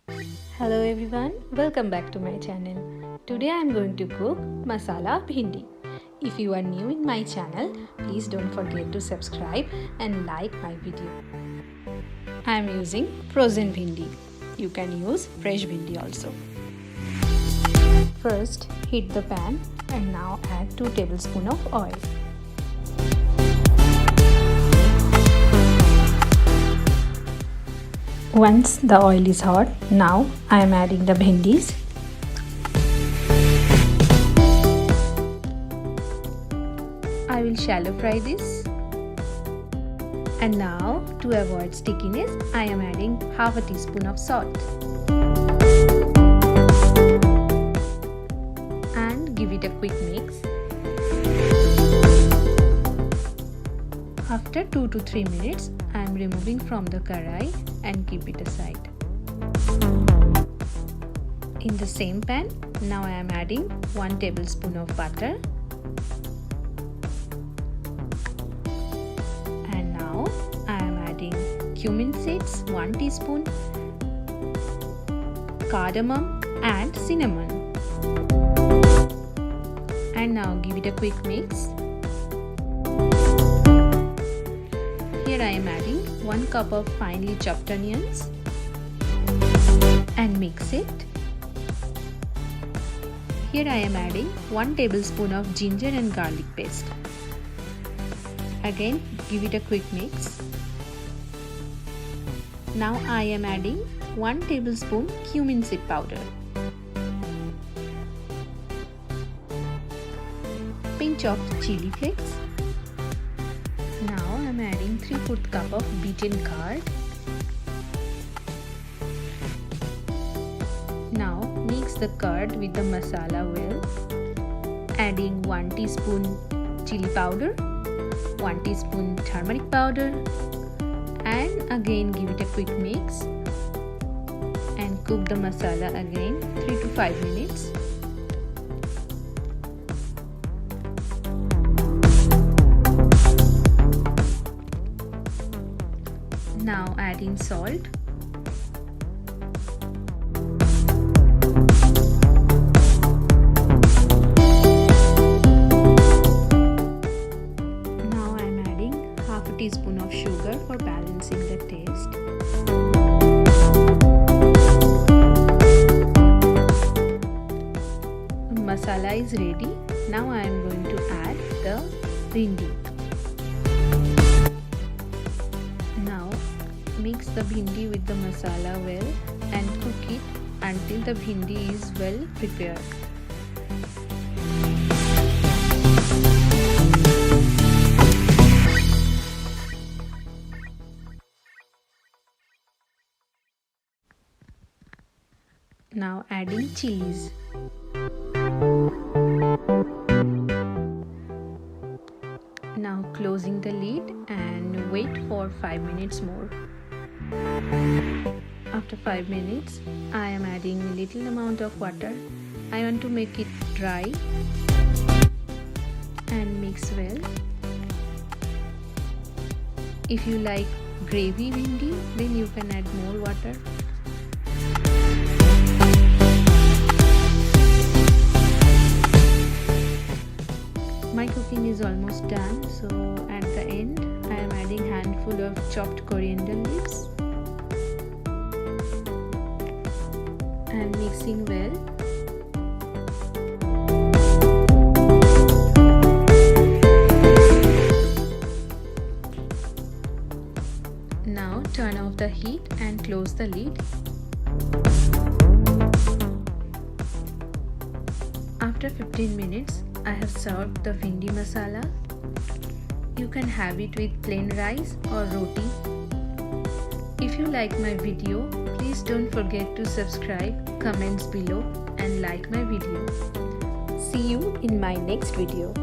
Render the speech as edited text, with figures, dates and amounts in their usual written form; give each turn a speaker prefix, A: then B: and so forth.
A: Hello everyone, welcome back to my channel. Today I am going to cook masala bhindi. If you are new in my channel, please don't forget to subscribe and like my video. I am using frozen bhindi. You can use fresh bhindi also. First, heat the pan and now add 2 tablespoons of oil. Once the oil is hot, now I am adding the bhindis. I will shallow fry this. And now, to avoid stickiness, I am adding half a teaspoon of salt. And give it a quick mix. After 2 to 3 minutes, I am removing from the karai and keep it aside. In the same pan, now I am adding 1 tablespoon of butter. And now I am adding cumin seeds 1 teaspoon, cardamom and cinnamon. And now give it a quick mix. Here I am adding 1 cup of finely chopped onions and mix it. Here I am adding 1 tablespoon of ginger and garlic paste. Again, give it a quick mix. Now I am adding 1 tablespoon cumin seed powder. Pinch of chilli flakes. Now I am adding 3/4 cup of beaten curd. Now mix the curd with the masala well, adding 1 teaspoon chilli powder, 1 teaspoon turmeric powder, and again give it a quick mix and cook the masala again 3 to 5 minutes. Now adding salt. Now I am adding half a teaspoon of sugar for balancing the taste. Masala is ready. Now I am going to add the bhindi. Now mix the bhindi with the masala well and cook it until the bhindi is well prepared. Now adding chilies. Now closing the lid and wait for 5 minutes more. After 5 minutes, I am adding a little amount of water. I want to make it dry and mix well. If you like gravy bhindi, then you can add more water. My cooking is almost done, so at the end I am adding handful of chopped coriander leaves and mixing well. Now turn off the heat and close the lid. After 15 minutes, I have served the bhindi masala. You can have it with plain rice or roti. If you like my video, please don't forget to subscribe, comments below and like my video. See you in my next video.